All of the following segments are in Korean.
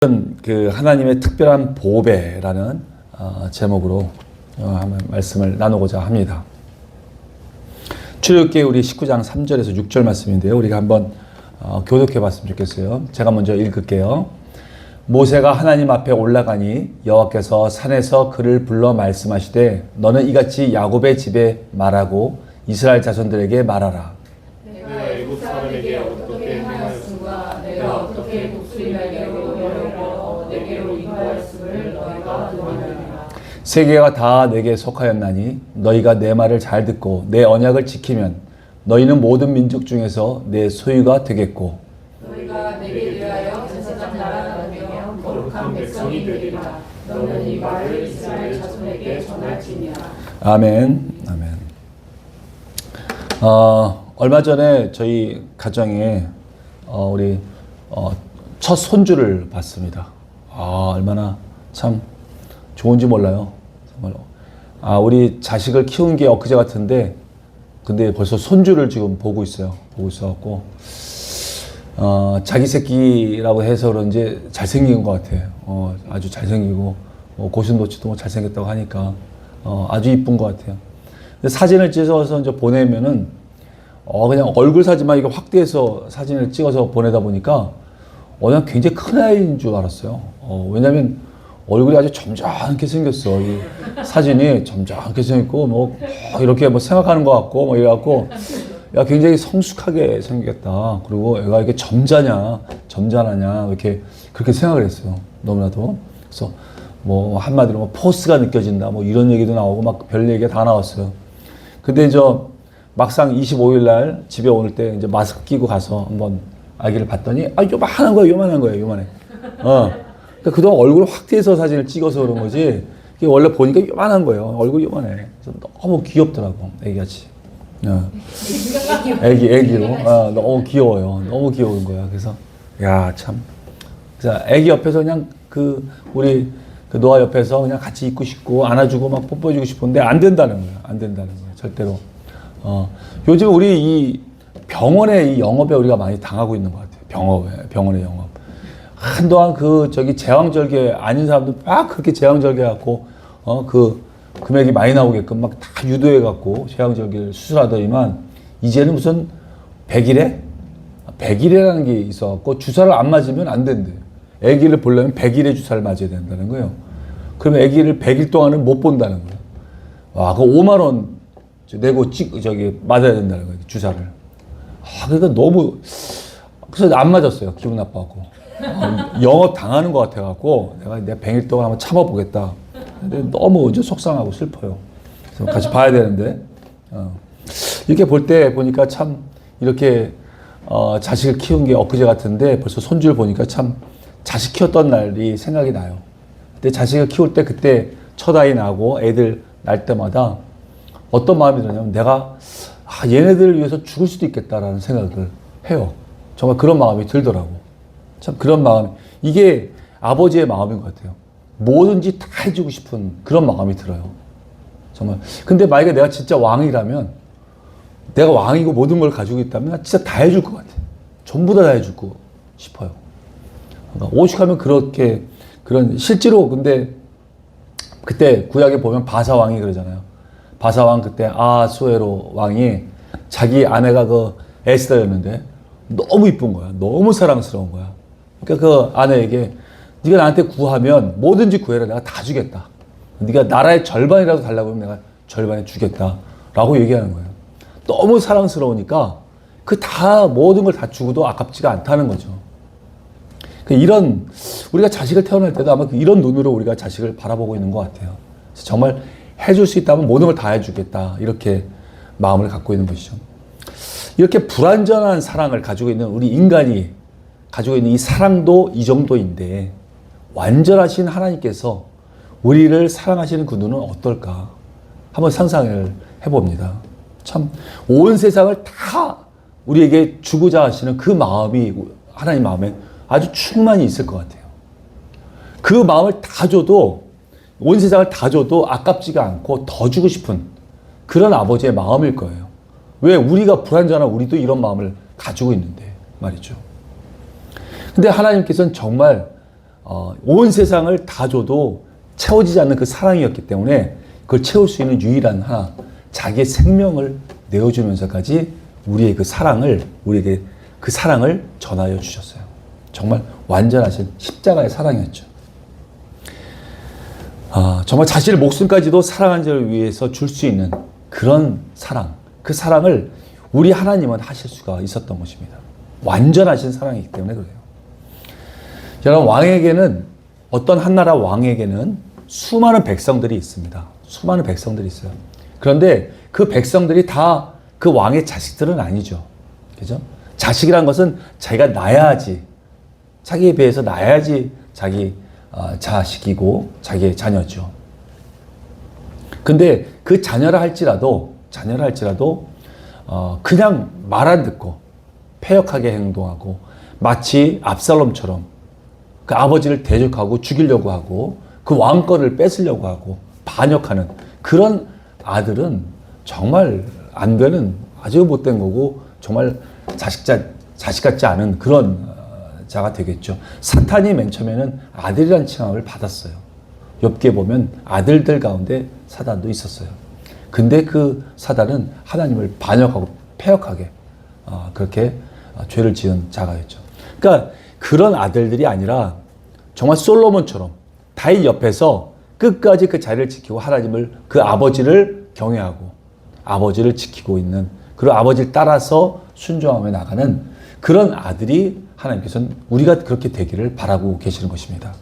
그 하나님의 특별한 보배라는 제목으로 한번 말씀을 나누고자 합니다. 출애굽기 우리 19장 3절에서 6절 말씀인데요. 우리가 한번 교독해 봤으면 좋겠어요. 제가 먼저 읽을게요. 모세가 하나님 앞에 올라가니 여호와께서 산에서 그를 불러 말씀하시되 너는 이같이 야곱의 집에 말하고 이스라엘 자손들에게 말하라. 내가 애굽 사람에게 어떻게 행하였음과 내가 어떻게 독수리날개로 너를 걸어 내게로 인도하였음을 너희가 들었느니라. 세계가 다 내게 속하였나니 너희가 내 말을 잘 듣고 내 언약을 지키면 너희는 모든 민족 중에서 내 소유가 되겠고 너희가 내게 대하여 제사장 나라가 되며 거룩한 백성이 되리라. 너는 이 말을 이스라엘 자손에게 전할지니라. 아멘. 아멘. 얼마 전에 저희 가정에 우리 첫 손주를 봤습니다. 얼마나 참 좋은지 몰라요. 정말로. 우리 자식을 키운 게 엊그제 같은데, 근데 벌써 손주를 지금 보고 있어요. 보고 있어갖고, 자기 새끼라고 해서 그런지 잘생긴 것 같아요. 아주 잘생기고, 고슴도치도 잘생겼다고 하니까, 아주 이쁜 것 같아요. 근데 사진을 찍어서 이제 보내면은, 그냥 얼굴 사진만 이거 확대해서 사진을 찍어서 보내다 보니까, 그냥 굉장히 큰 아이인 줄 알았어요. 왜냐면, 얼굴이 아주 점잖게 생겼어. 이 사진이 점잖게 생겼고, 이렇게 생각하는 것 같고, 이래갖고, 야, 굉장히 성숙하게 생겼다. 그리고 애가 이렇게 점잖하냐, 이렇게, 그렇게 생각을 했어요. 너무나도. 그래서, 한마디로 포스가 느껴진다. 이런 얘기도 나오고, 막 별 얘기가 다 나왔어요. 근데 막상 25일 날 집에 오늘 때 이제 마스크 끼고 가서 한번 아기를 봤더니, 요만한 거예요, 요만해. 그러니까 그동안 얼굴을 확대해서 사진을 찍어서 그런 거지, 이게 원래 보니까 요만한 거예요. 얼굴이 요만해. 그래서 너무 귀엽더라고, 애기같이. 애기로. 너무 귀여워요. 너무 귀여운 거야. 그래서, 야, 참. 그래서 애기 옆에서 그냥 우리 노아 옆에서 그냥 같이 있고 싶고, 안아주고 막 뽀뽀해주고 싶은데, 안 된다는 거야. 안 된다는 거야. 절대로. 요즘 우리 이 병원의 이 영업에 우리가 많이 당하고 있는 것 같아요. 병원의 영업. 한동안 제왕절개 아닌 사람들 막 그렇게 제왕절개 갖고, 금액이 많이 나오게끔 막 다 유도해갖고 제왕절개를 수술하더니만, 이제는 무슨 100일에? 100일이라는 게 있어갖고, 주사를 안 맞으면 안 된대. 아기를 보려면 100일에 주사를 맞아야 된다는 거예요. 그러면 아기를 100일 동안은 못 본다는 거예요. 그거 5만원 내고 맞아야 된다는 거예요, 주사를. 그러니까 그래서 안 맞았어요. 기분 나빠갖고. 영업 당하는 것 같아갖고, 내가 100일 동안 한번 참아보겠다. 근데 너무 이제 속상하고 슬퍼요. 그래서 같이 봐야 되는데, 이렇게 보니까 참, 이렇게, 자식을 키운 게 엊그제 같은데, 벌써 손주를 보니까 참, 자식 키웠던 날이 생각이 나요. 근데 자식을 키울 때 그때 첫 아이 나고 애들 날 때마다 어떤 마음이 드냐면, 내가, 얘네들을 위해서 죽을 수도 있겠다라는 생각을 해요. 정말 그런 마음이 들더라고. 참 그런 마음, 이게 아버지의 마음인 것 같아요. 뭐든지 다 해주고 싶은 그런 마음이 들어요. 정말. 근데 만약에 내가 진짜 왕이라면, 내가 왕이고 모든 걸 가지고 있다면 나 진짜 다 해줄 것 같아. 전부 다 해주고 싶어요. 그러니까 오죽하면 실제로 근데 그때 구약에 보면 바사왕이 그러잖아요. 바사왕 그때 아수에로 왕이 자기 아내가 에스더였는데 너무 이쁜 거야. 너무 사랑스러운 거야. 그러니까 그 아내에게 네가 나한테 구하면 뭐든지 구해라. 내가 다 주겠다. 네가 나라의 절반이라도 달라고 하면 내가 절반에 주겠다. 라고 얘기하는 거예요. 너무 사랑스러우니까 모든 걸 다 주고도 아깝지가 않다는 거죠. 우리가 자식을 태어날 때도 아마 이런 눈으로 우리가 자식을 바라보고 있는 것 같아요. 정말 해줄 수 있다면 모든 걸 다 해주겠다. 이렇게 마음을 갖고 있는 것이죠. 이렇게 불완전한 사랑을 가지고 있는 우리 인간이 가지고 있는 이 사랑도 이 정도인데, 완전하신 하나님께서 우리를 사랑하시는 그 눈은 어떨까? 한번 상상을 해봅니다. 참, 온 세상을 다 우리에게 주고자 하시는 그 마음이 하나님 마음에 아주 충만히 있을 것 같아요. 그 마음을 다 줘도, 온 세상을 다 줘도 아깝지가 않고 더 주고 싶은 그런 아버지의 마음일 거예요. 왜? 우리가 불완전한 우리도 이런 마음을 가지고 있는데 말이죠. 근데 하나님께서는 정말 온 세상을 다 줘도 채워지지 않는 그 사랑이었기 때문에 그걸 채울 수 있는 유일한 하나, 자기의 생명을 내어주면서까지 우리의 그 사랑을, 우리에게 그 사랑을 전하여 주셨어요. 정말 완전하신 십자가의 사랑이었죠. 정말 자신의 목숨까지도 사랑한 자를 위해서 줄 수 있는 그런 사랑, 그 사랑을 우리 하나님은 하실 수가 있었던 것입니다. 완전하신 사랑이기 때문에 그래요. 여러분, 왕에게는, 어떤 한 나라 왕에게는 수많은 백성들이 있습니다. 수많은 백성들이 있어요. 그런데 그 백성들이 다 그 왕의 자식들은 아니죠. 그죠? 자식이란 것은 자기가 낳아야지, 자기에 비해서 낳아야지 자기 자식이고 자기의 자녀죠. 근데 그 자녀라 할지라도 그냥 말 안 듣고 패역하게 행동하고 마치 압살롬처럼 그 아버지를 대적하고 죽이려고 하고 그 왕권을 뺏으려고 하고 반역하는 그런 아들은 정말 안 되는, 아주 못된 거고 정말 자식 같지 않은 그런 자가 되겠죠. 사탄이 맨 처음에는 아들이라는 칭함을 받았어요. 욥기에 보면 아들들 가운데 사단도 있었어요. 근데 그 사단은 하나님을 반역하고 패역하게 그렇게 죄를 지은 자가였죠. 그러니까 그런 아들들이 아니라 정말 솔로몬처럼 다윗 옆에서 끝까지 그 자리를 지키고 하나님을, 그 아버지를 경외하고 아버지를 지키고 있는, 그리고 아버지를 따라서 순종하며 나가는 그런 아들이 하나님께서는 우리가 그렇게 되기를 바라고 계시는 것입니다.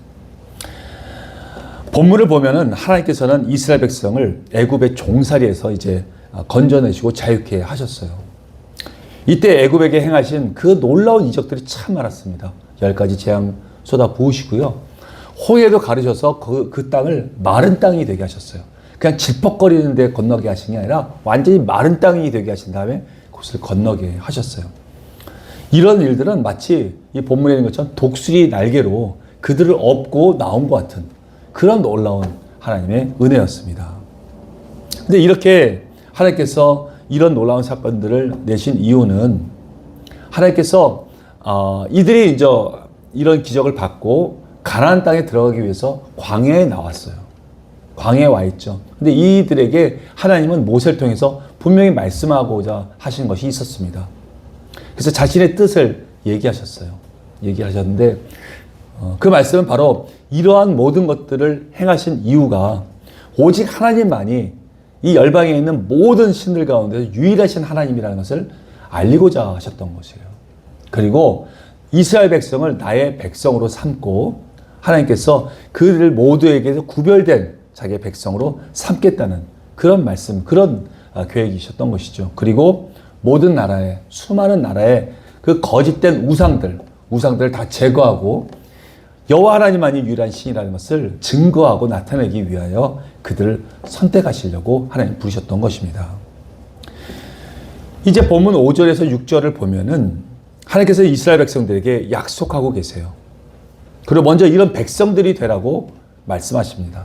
본문을 보면은 하나님께서는 이스라엘 백성을 애굽의 종살이에서 이제 건져내시고 자유케 하셨어요. 이때 애굽에게 행하신 그 놀라운 이적들이 참 많았습니다. 10가지 재앙 쏟아 부으시고요. 홍해도 가르셔서 그 땅을 마른 땅이 되게 하셨어요. 그냥 질퍽거리는 데 건너게 하신 게 아니라 완전히 마른 땅이 되게 하신 다음에 그것을 건너게 하셨어요. 이런 일들은 마치 이 본문에 있는 것처럼 독수리 날개로 그들을 업고 나온 것 같은 그런 놀라운 하나님의 은혜였습니다. 근데 이렇게 하나님께서 이런 놀라운 사건들을 내신 이유는 하나님께서 이들이 이제 이런 기적을 받고 가나안 땅에 들어가기 위해서 광야에 나왔어요. 광야에 와 있죠. 근데 이들에게 하나님은 모세를 통해서 분명히 말씀하고자 하신 것이 있었습니다. 그래서 자신의 뜻을 얘기하셨는데 그 말씀은 바로 이러한 모든 것들을 행하신 이유가 오직 하나님만이 이 열방에 있는 모든 신들 가운데 유일하신 하나님이라는 것을 알리고자 하셨던 것이에요. 그리고 이스라엘 백성을 나의 백성으로 삼고 하나님께서 그들 모두에게서 구별된 자기의 백성으로 삼겠다는 그런 말씀, 그런 계획이셨던 것이죠. 그리고 모든 나라에, 수많은 나라에 그 거짓된 우상들을 다 제거하고 여호와 하나님만이 유일한 신이라는 것을 증거하고 나타내기 위하여 그들을 선택하시려고 하나님 부르셨던 것입니다. 이제 본문 5절에서 6절을 보면은 하나님께서 이스라엘 백성들에게 약속하고 계세요. 그리고 먼저 이런 백성들이 되라고 말씀하십니다.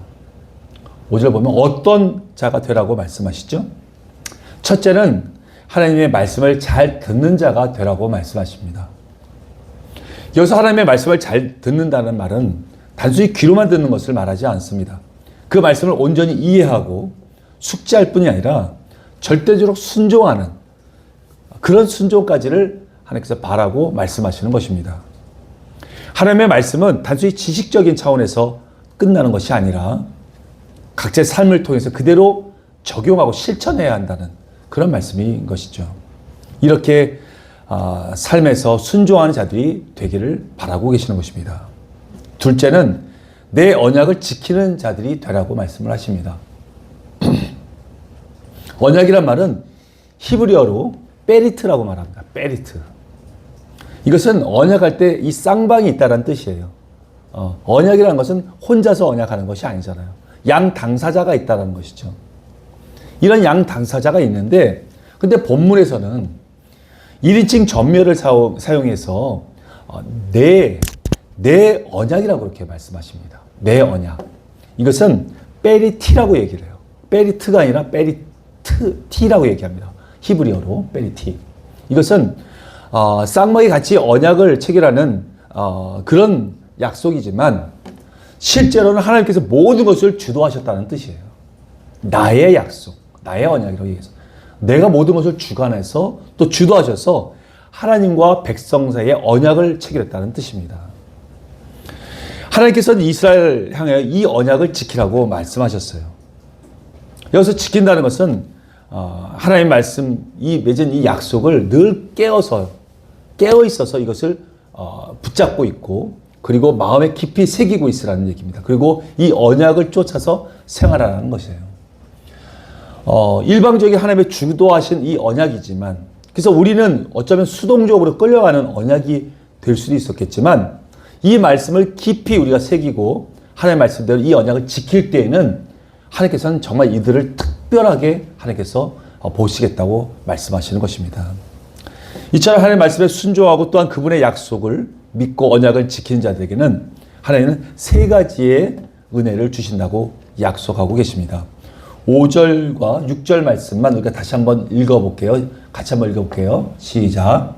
5절 보면 어떤 자가 되라고 말씀하시죠? 첫째는 하나님의 말씀을 잘 듣는 자가 되라고 말씀하십니다. 여기서 하나님의 말씀을 잘 듣는다는 말은 단순히 귀로만 듣는 것을 말하지 않습니다. 그 말씀을 온전히 이해하고 숙지할 뿐이 아니라 절대적으로 순종하는 그런 순종까지를 하나님께서 바라고 말씀하시는 것입니다. 하나님의 말씀은 단순히 지식적인 차원에서 끝나는 것이 아니라 각자의 삶을 통해서 그대로 적용하고 실천해야 한다는 그런 말씀인 것이죠. 이렇게 삶에서 순종하는 자들이 되기를 바라고 계시는 것입니다. 둘째는 내 언약을 지키는 자들이 되라고 말씀을 하십니다. 언약이란 말은 히브리어로 베리트라고 말합니다. 베리트. 이것은 언약할 때 이 쌍방이 있다는 뜻이에요. 언약이라는 것은 혼자서 언약하는 것이 아니잖아요. 양 당사자가 있다는 것이죠. 이런 양 당사자가 있는데, 근데 본문에서는 1인칭 전멸을 사용해서 내 언약이라고 그렇게 말씀하십니다. 내 언약. 이것은 베리티라고 얘기를 해요. 베리트가 아니라 베리티라고 얘기합니다. 히브리어로 베리티. 이것은 쌍방이 같이 언약을 체결하는 그런 약속이지만 실제로는 하나님께서 모든 것을 주도하셨다는 뜻이에요. 나의 약속, 나의 언약이라고 얘기해서 내가 모든 것을 주관해서 또 주도하셔서 하나님과 백성 사이에 언약을 체결했다는 뜻입니다. 하나님께서는 이스라엘 향해 이 언약을 지키라고 말씀하셨어요. 여기서 지킨다는 것은 하나님 말씀 맺은 이 약속을 늘 깨어 있어서 이것을 붙잡고 있고 그리고 마음에 깊이 새기고 있으라는 얘기입니다. 그리고 이 언약을 쫓아서 생활하라는 것이에요. 일방적인 하나님의 주도하신 이 언약이지만 그래서 우리는 어쩌면 수동적으로 끌려가는 언약이 될 수도 있었겠지만 이 말씀을 깊이 우리가 새기고 하나님의 말씀대로 이 언약을 지킬 때에는 하나님께서는 정말 이들을 특별하게 하나님께서 보시겠다고 말씀하시는 것입니다. 이처럼 하나님의 말씀에 순종하고 또한 그분의 약속을 믿고 언약을 지키는 자들에게는 하나님은 세 가지의 은혜를 주신다고 약속하고 계십니다. 5절과 6절 말씀만 우리가 다시 한번 읽어볼게요. 같이 한번 읽어볼게요. 시작.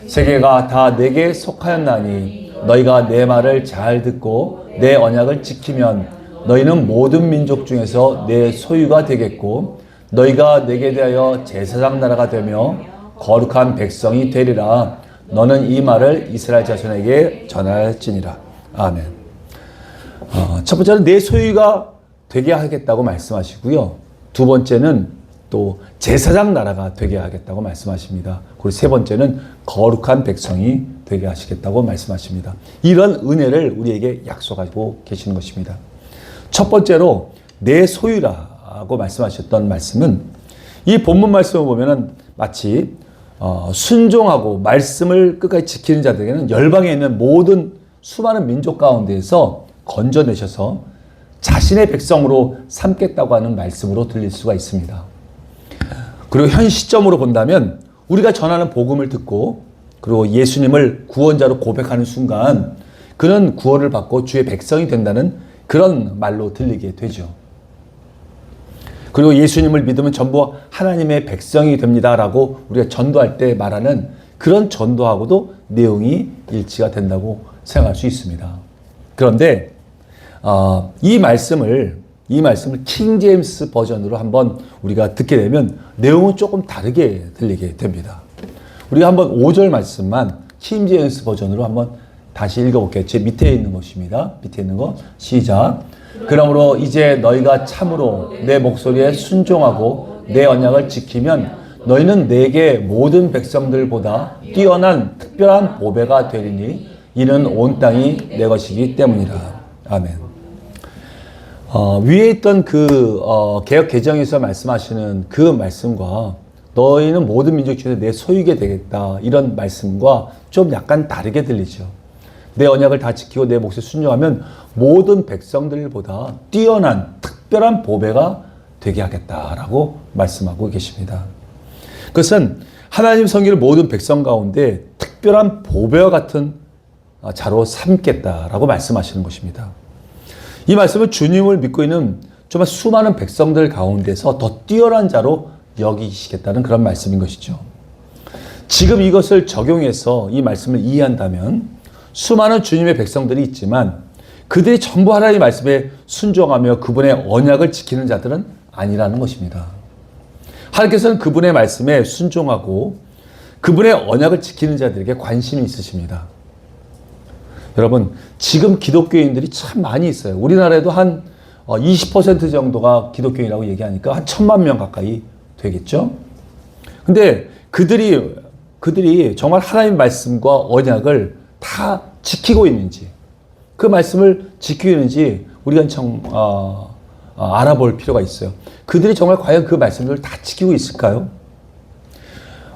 세계가 다 내게 속하였나니 너희가 내 말을 잘 듣고 내 언약을 지키면 너희는 모든 민족 중에서 내 소유가 되겠고 너희가 내게 대하여 제사장 나라가 되며 거룩한 백성이 되리라. 너는 이 말을 이스라엘 자손에게 전할지니라. 아멘. 첫 번째는 내 소유가 되게 하겠다고 말씀하시고요. 두 번째는 또 제사장 나라가 되게 하겠다고 말씀하십니다. 그리고 세 번째는 거룩한 백성이 되게 하시겠다고 말씀하십니다. 이런 은혜를 우리에게 약속하고 계시는 것입니다. 첫 번째로 내 소유라고 말씀하셨던 말씀은 이 본문 말씀을 보면은 마치 순종하고 말씀을 끝까지 지키는 자들에게는 열방에 있는 모든 수많은 민족 가운데에서 건져내셔서 자신의 백성으로 삼겠다고 하는 말씀으로 들릴 수가 있습니다. 그리고 현 시점으로 본다면 우리가 전하는 복음을 듣고 그리고 예수님을 구원자로 고백하는 순간 그는 구원을 받고 주의 백성이 된다는 그런 말로 들리게 되죠. 그리고 예수님을 믿으면 전부 하나님의 백성이 됩니다라고 우리가 전도할 때 말하는 그런 전도하고도 내용이 일치가 된다고 생각할 수 있습니다. 그런데 이 말씀을 킹 제임스 버전으로 한번 우리가 듣게 되면 내용은 조금 다르게 들리게 됩니다. 우리가 한번 5절 말씀만 킹 제임스 버전으로 한번 다시 읽어볼게요. 제 밑에 있는 것입니다. 밑에 있는 거 시작. 그러므로 이제 너희가 참으로 내 목소리에 순종하고 내 언약을 지키면 너희는 내게 모든 백성들보다 뛰어난 특별한 보배가 되리니 이는 온 땅이 내 것이기 때문이라. 아멘. 위에 있던 개역 개정에서 말씀하시는 그 말씀과 너희는 모든 민족 중에서 내 소유게 되겠다 이런 말씀과 좀 약간 다르게 들리죠. 내 언약을 다 지키고 내 몫에 순종하면 모든 백성들보다 뛰어난 특별한 보배가 되게 하겠다라고 말씀하고 계십니다. 그것은 하나님 섬기는 모든 백성 가운데 특별한 보배와 같은 자로 삼겠다라고 말씀하시는 것입니다. 이 말씀은 주님을 믿고 있는 정말 수많은 백성들 가운데서 더 뛰어난 자로 여기시겠다는 그런 말씀인 것이죠. 지금 이것을 적용해서 이 말씀을 이해한다면 수많은 주님의 백성들이 있지만 그들이 전부 하나님의 말씀에 순종하며 그분의 언약을 지키는 자들은 아니라는 것입니다. 하나님께서는 그분의 말씀에 순종하고 그분의 언약을 지키는 자들에게 관심이 있으십니다. 여러분, 지금 기독교인들이 참 많이 있어요. 우리나라에도 한 20% 정도가 기독교인이라고 얘기하니까 한 1,000만 명 가까이 되겠죠? 근데 그들이 정말 하나님의 말씀과 언약을 다 지키고 있는지, 그 말씀을 지키고 있는지 우리가 알아볼 필요가 있어요. 그들이 정말 과연 그 말씀들을 다 지키고 있을까요?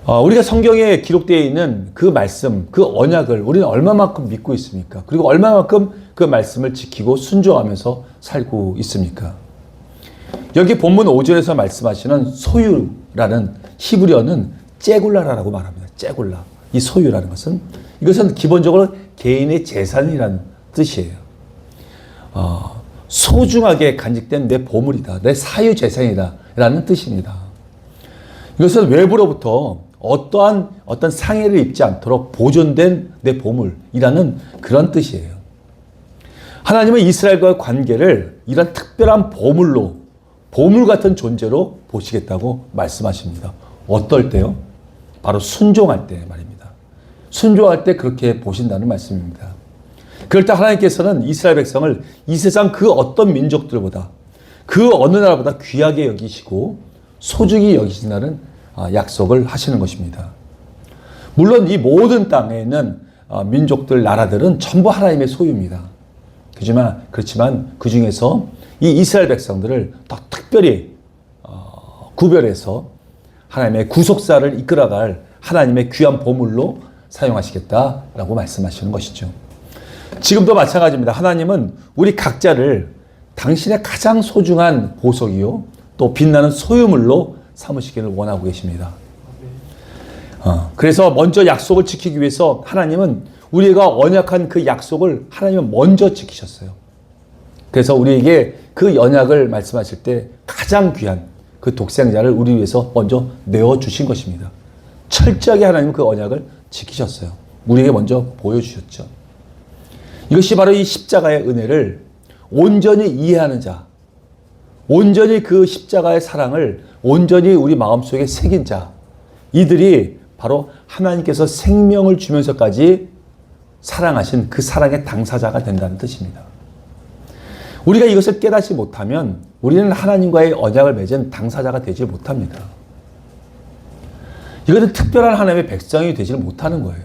우리가 성경에 기록되어 있는 그 말씀, 그 언약을 우리는 얼마만큼 믿고 있습니까? 그리고 얼마만큼 그 말씀을 지키고 순종하면서 살고 있습니까? 여기 본문 5절에서 말씀하시는 소유라는 히브리어는 째굴라라고 말합니다. 째굴라. 이 소유라는 것은 이것은 기본적으로 개인의 재산이라는 뜻이에요. 소중하게 간직된 내 보물이다. 내 사유 재산이다. 라는 뜻입니다. 이것은 외부로부터 어떤 상해를 입지 않도록 보존된 내 보물이라는 그런 뜻이에요. 하나님은 이스라엘과의 관계를 이런 특별한 보물로, 보물 같은 존재로 보시겠다고 말씀하십니다. 어떨 때요? 바로 순종할 때 말입니다. 순종할 때 그렇게 보신다는 말씀입니다. 그럴 때 하나님께서는 이스라엘 백성을 이 세상 그 어떤 민족들보다, 그 어느 나라보다 귀하게 여기시고 소중히 여기신다는 약속을 하시는 것입니다. 물론 이 모든 땅에 있는 민족들, 나라들은 전부 하나님의 소유입니다. 그렇지만 그 중에서 이 이스라엘 백성들을 더 특별히 구별해서 하나님의 구속사를 이끌어갈 하나님의 귀한 보물로 사용하시겠다라고 말씀하시는 것이죠. 지금도 마찬가지입니다. 하나님은 우리 각자를 당신의 가장 소중한 보석이요, 또 빛나는 소유물로 삼으시기를 원하고 계십니다. 그래서 먼저 약속을 지키기 위해서 하나님은 우리가 언약한 그 약속을 하나님은 먼저 지키셨어요. 그래서 우리에게 그 언약을 말씀하실 때 가장 귀한 그 독생자를 우리 위해서 먼저 내어주신 것입니다. 철저하게 하나님은 그 언약을 지키셨어요. 우리에게 먼저 보여주셨죠. 이것이 바로 이 십자가의 은혜를 온전히 이해하는 자, 온전히 그 십자가의 사랑을 온전히 우리 마음속에 새긴 자, 이들이 바로 하나님께서 생명을 주면서까지 사랑하신 그 사랑의 당사자가 된다는 뜻입니다. 우리가 이것을 깨닫지 못하면 우리는 하나님과의 언약을 맺은 당사자가 되지 못합니다. 이것은 특별한 하나님의 백성이 되지 못하는 거예요.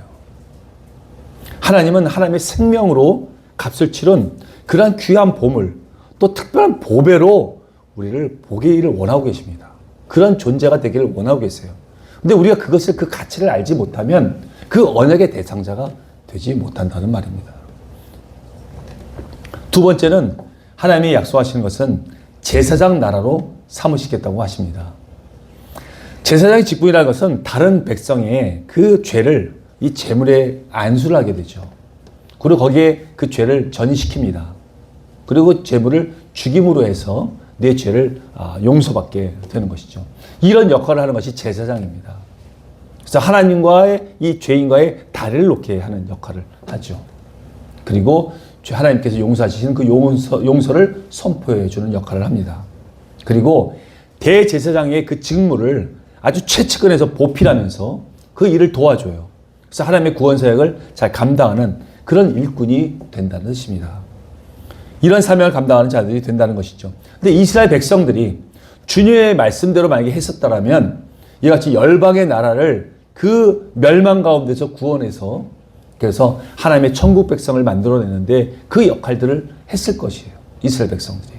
하나님은 하나님의 생명으로 값을 치른 그러한 귀한 보물, 또 특별한 보배로 우리를 보기를 원하고 계십니다. 그런 존재가 되기를 원하고 계세요. 근데 우리가 그것을, 그 가치를 알지 못하면 그 언약의 대상자가 되지 못한다는 말입니다. 두 번째는 하나님이 약속하시는 것은 제사장 나라로 삼으시겠다고 하십니다. 제사장의 직분이라는 것은 다른 백성의 그 죄를 이 제물에 안수를 하게 되죠. 그리고 거기에 그 죄를 전이시킵니다. 그리고 제물을 죽임으로 해서 내 죄를 용서받게 되는 것이죠. 이런 역할을 하는 것이 제사장입니다. 그래서 하나님과의 이 죄인과의 다리를 놓게 하는 역할을 하죠. 그리고 하나님께서 용서하시는 그 용서를 선포해 주는 역할을 합니다. 그리고 대제사장의 그 직무를 아주 최측근에서 보필하면서 그 일을 도와줘요. 그래서 하나님의 구원 사역을 잘 감당하는 그런 일꾼이 된다는 뜻입니다. 이런 사명을 감당하는 자들이 된다는 것이죠. 근데 이스라엘 백성들이 주님의 말씀대로 만약에 했었다면 이같이 열방의 나라를 그 멸망 가운데서 구원해서 그래서 하나님의 천국 백성을 만들어내는데 그 역할들을 했을 것이에요. 이스라엘 백성들이.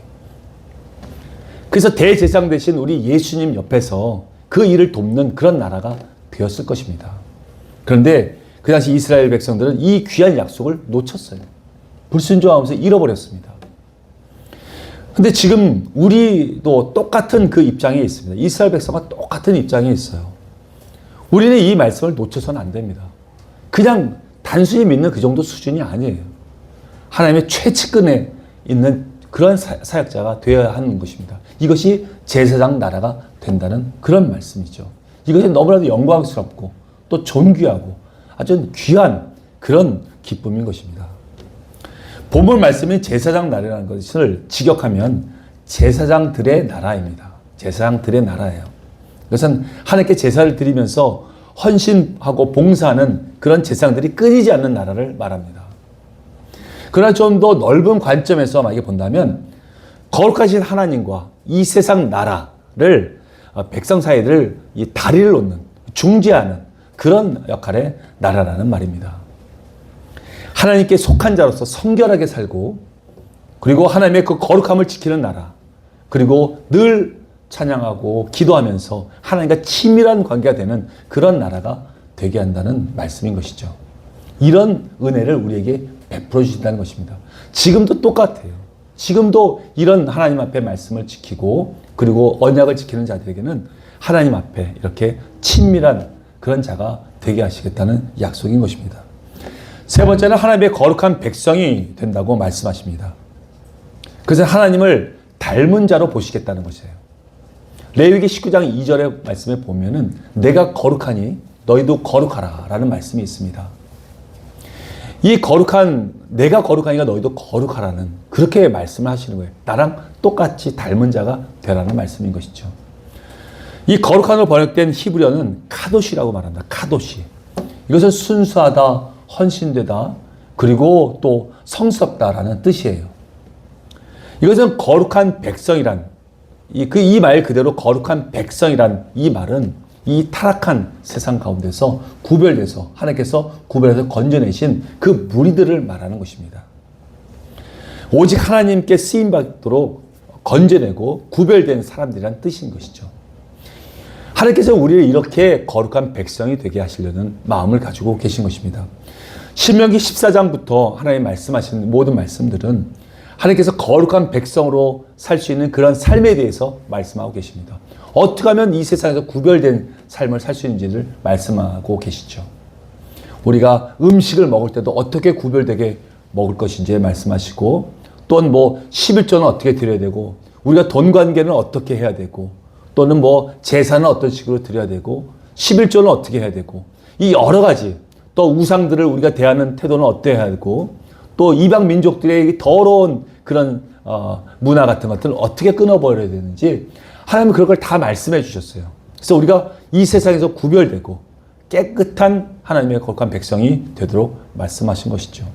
그래서 대제사장 대신 우리 예수님 옆에서 그 일을 돕는 그런 나라가 되었을 것입니다. 그런데 그 당시 이스라엘 백성들은 이 귀한 약속을 놓쳤어요. 불순종하면서 잃어버렸습니다. 근데 지금 우리도 똑같은 그 입장에 있습니다. 이스라엘 백성과 똑같은 입장에 있어요. 우리는 이 말씀을 놓쳐서는 안 됩니다. 그냥 단순히 믿는 그 정도 수준이 아니에요. 하나님의 최측근에 있는 그런 사역자가 되어야 하는 것입니다. 이것이 제사장 나라가 된다는 그런 말씀이죠. 이것이 너무나도 영광스럽고 또 존귀하고 아주 귀한 그런 기쁨인 것입니다. 본문 말씀인 제사장 나라라는 것을 직역하면 제사장들의 나라입니다. 제사장들의 나라예요. 그것은 하나님께 제사를 드리면서 헌신하고 봉사하는 그런 제사장들이 끊이지 않는 나라를 말합니다. 그러나 좀 더 넓은 관점에서 만약에 본다면 거룩하신 하나님과 이 세상 나라를 백성 사이를 이 다리를 놓는, 중재하는 그런 역할의 나라라는 말입니다. 하나님께 속한 자로서 성결하게 살고 그리고 하나님의 그 거룩함을 지키는 나라, 그리고 늘 찬양하고 기도하면서 하나님과 친밀한 관계가 되는 그런 나라가 되게 한다는 말씀인 것이죠. 이런 은혜를 우리에게 베풀어 주신다는 것입니다. 지금도 똑같아요. 지금도 이런 하나님 앞에 말씀을 지키고 그리고 언약을 지키는 자들에게는 하나님 앞에 이렇게 친밀한 그런 자가 되게 하시겠다는 약속인 것입니다. 세 번째는 하나님의 거룩한 백성이 된다고 말씀하십니다. 그래서 하나님을 닮은 자로 보시겠다는 것이에요. 레위기 19장 2절의 말씀에 보면은 내가 거룩하니 너희도 거룩하라 라는 말씀이 있습니다. 이 거룩한, 내가 거룩하니까 너희도 거룩하라는 그렇게 말씀을 하시는 거예요. 나랑 똑같이 닮은 자가 되라는 말씀인 것이죠. 이 거룩한으로 번역된 히브리어는 카도시라고 말한다. 카도시. 이것은 순수하다, 헌신되다, 그리고 또 성스럽다라는 뜻이에요. 이것은 거룩한 백성이란, 이 말 그대로 거룩한 백성이란 이 말은 이 타락한 세상 가운데서 구별돼서, 하나님께서 구별해서 건져내신 그 무리들을 말하는 것입니다. 오직 하나님께 쓰임받도록 건져내고 구별된 사람들이란 뜻인 것이죠. 하나님께서 우리를 이렇게 거룩한 백성이 되게 하시려는 마음을 가지고 계신 것입니다. 신명기 14장부터 하나님 말씀하신 모든 말씀들은 하나님께서 거룩한 백성으로 살 수 있는 그런 삶에 대해서 말씀하고 계십니다. 어떻게 하면 이 세상에서 구별된 삶을 살 수 있는지를 말씀하고 계시죠. 우리가 음식을 먹을 때도 어떻게 구별되게 먹을 것인지 말씀하시고, 또는 11조는 어떻게 드려야 되고, 우리가 돈 관계는 어떻게 해야 되고, 또는 제사는 어떤 식으로 드려야 되고, 11조는 어떻게 해야 되고, 이 여러 가지, 또 우상들을 우리가 대하는 태도는 어때야 되고, 또 이방 민족들의 더러운 그런 문화 같은 것들을 어떻게 끊어버려야 되는지 하나님은 그런 걸 다 말씀해 주셨어요. 그래서 우리가 이 세상에서 구별되고 깨끗한 하나님의 거룩한 백성이 되도록 말씀하신 것이죠.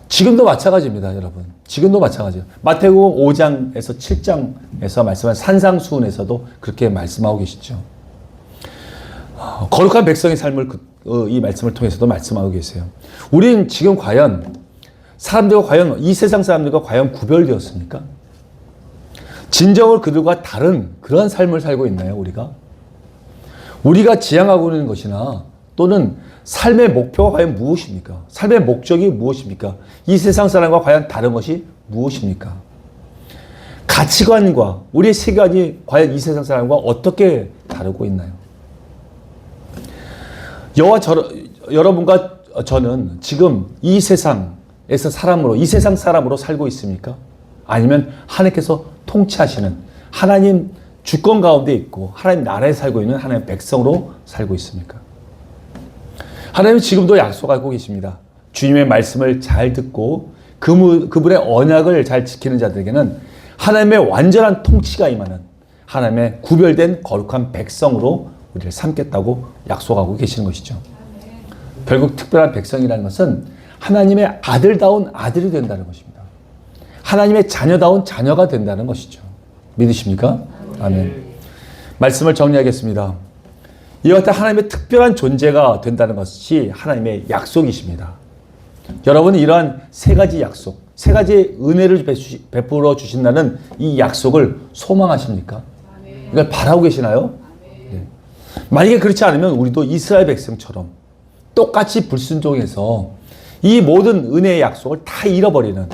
지금도 마찬가지입니다, 여러분. 지금도 마찬가지예요. 마태복음 5장에서 7장에서 말씀한 산상수훈에서도 그렇게 말씀하고 계시죠. 거룩한 백성의 삶을 이 말씀을 통해서도 말씀하고 계세요. 우린 지금 과연 이 세상 사람들과 과연 구별되었습니까? 진정으로 그들과 다른 그런 삶을 살고 있나요, 우리가 지향하고 있는 것이나, 또는 삶의 목표가 과연 무엇입니까? 삶의 목적이 무엇입니까? 이 세상 사람과 과연 다른 것이 무엇입니까? 가치관과 우리의 세계관이 과연 이 세상 사람과 어떻게 다르고 있나요? 여러분과 저는 지금 이 세상 사람으로 살고 있습니까? 아니면 하나님께서 통치하시는 하나님 주권 가운데 있고 하나님 나라에 살고 있는 하나님의 백성으로 살고 있습니까? 하나님은 지금도 약속하고 계십니다. 주님의 말씀을 잘 듣고 그분의 언약을 잘 지키는 자들에게는 하나님의 완전한 통치가 임하는 하나님의 구별된 거룩한 백성으로 우리를 삼겠다고 약속하고 계시는 것이죠. 결국 특별한 백성이라는 것은 하나님의 아들다운 아들이 된다는 것입니다. 하나님의 자녀다운 자녀가 된다는 것이죠. 믿으십니까? 아멘. 말씀을 정리하겠습니다. 이와 같은 하나님의 특별한 존재가 된다는 것이 하나님의 약속이십니다. 여러분은 이러한 세 가지 약속, 세 가지의 은혜를 베풀어 주신다는 이 약속을 소망하십니까? 이걸 바라고 계시나요? 네. 만약에 그렇지 않으면 우리도 이스라엘 백성처럼 똑같이 불순종해서 이 모든 은혜의 약속을 다 잃어버리는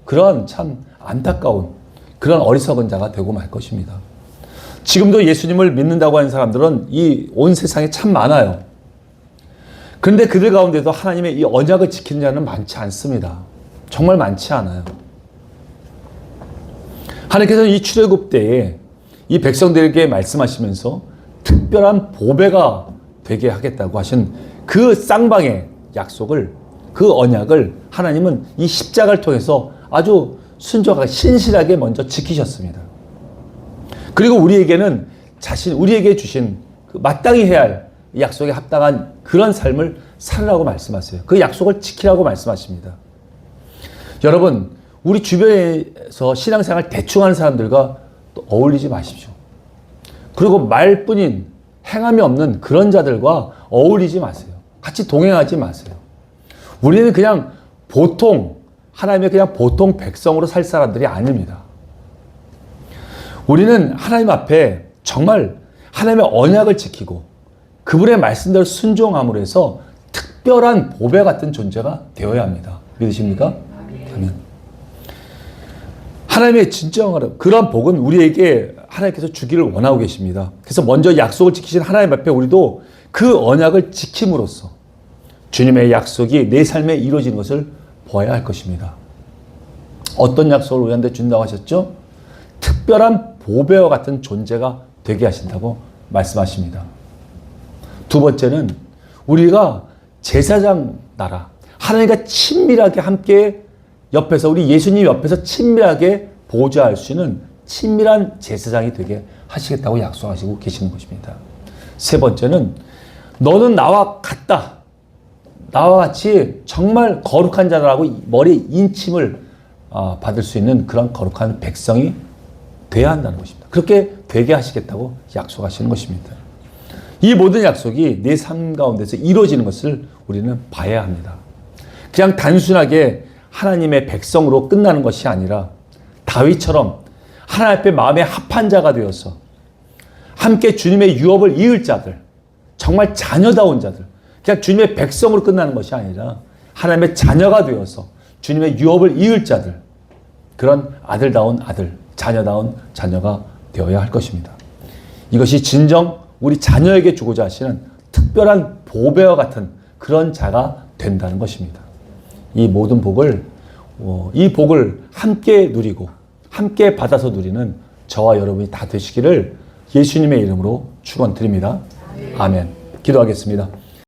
그런 참 안타까운 그런 어리석은 자가 되고 말 것입니다. 지금도 예수님을 믿는다고 하는 사람들은 이 온 세상에 참 많아요. 그런데 그들 가운데도 하나님의 이 언약을 지키는 자는 많지 않습니다. 정말 많지 않아요. 하나님께서는 이 출애굽 때에 이 백성들에게 말씀하시면서 특별한 보배가 되게 하겠다고 하신 그 쌍방의 약속을, 그 언약을 하나님은 이 십자가를 통해서 아주 순종하게 신실하게 먼저 지키셨습니다. 그리고 우리에게는 우리에게 주신 그 마땅히 해야 할 약속에 합당한 그런 삶을 살으라고 말씀하세요. 그 약속을 지키라고 말씀하십니다. 여러분, 우리 주변에서 신앙생활 대충 하는 사람들과 또 어울리지 마십시오. 그리고 말뿐인 행함이 없는 그런 자들과 어울리지 마세요. 같이 동행하지 마세요. 우리는 그냥 하나님의 그냥 보통 백성으로 살 사람들이 아닙니다. 우리는 하나님 앞에 정말 하나님의 언약을 지키고 그분의 말씀대로 순종함으로 해서 특별한 보배 같은 존재가 되어야 합니다. 믿으십니까? 아멘. 하나님의 진정한 그런 복은 우리에게 하나님께서 주기를 원하고 계십니다. 그래서 먼저 약속을 지키신 하나님 앞에 우리도 그 언약을 지킴으로써 주님의 약속이 내 삶에 이루어지는 것을 보아야 할 것입니다. 어떤 약속을 우리한테 준다고 하셨죠? 특별한 보배와 같은 존재가 되게 하신다고 말씀하십니다. 두 번째는 우리가 제사장 나라, 하나님과 친밀하게 함께 옆에서, 우리 예수님 옆에서 친밀하게 보좌할 수 있는 친밀한 제사장이 되게 하시겠다고 약속하시고 계시는 것입니다. 세 번째는 너는 나와 같다. 나와 같이 정말 거룩한 자라고 머리에 인침을 받을 수 있는 그런 거룩한 백성이 돼야 한다는 것입니다. 그렇게 되게 하시겠다고 약속하시는 것입니다. 이 모든 약속이 내 삶 가운데서 이루어지는 것을 우리는 봐야 합니다. 그냥 단순하게 하나님의 백성으로 끝나는 것이 아니라 다윗처럼 하나님 앞에 마음에 합한 자가 되어서 함께 주님의 유업을 이을 자들, 정말 자녀다운 자들, 그냥 주님의 백성으로 끝나는 것이 아니라 하나님의 자녀가 되어서 주님의 유업을 이을 자들, 그런 아들다운 아들, 자녀다운 자녀가 되어야 할 것입니다. 이것이 진정 우리 자녀에게 주고자 하시는 특별한 보배와 같은 그런 자가 된다는 것입니다. 이 모든 복을, 이 복을 함께 누리고 함께 받아서 누리는 저와 여러분이 다 되시기를 예수님의 이름으로 축원드립니다. 아멘. 기도하겠습니다.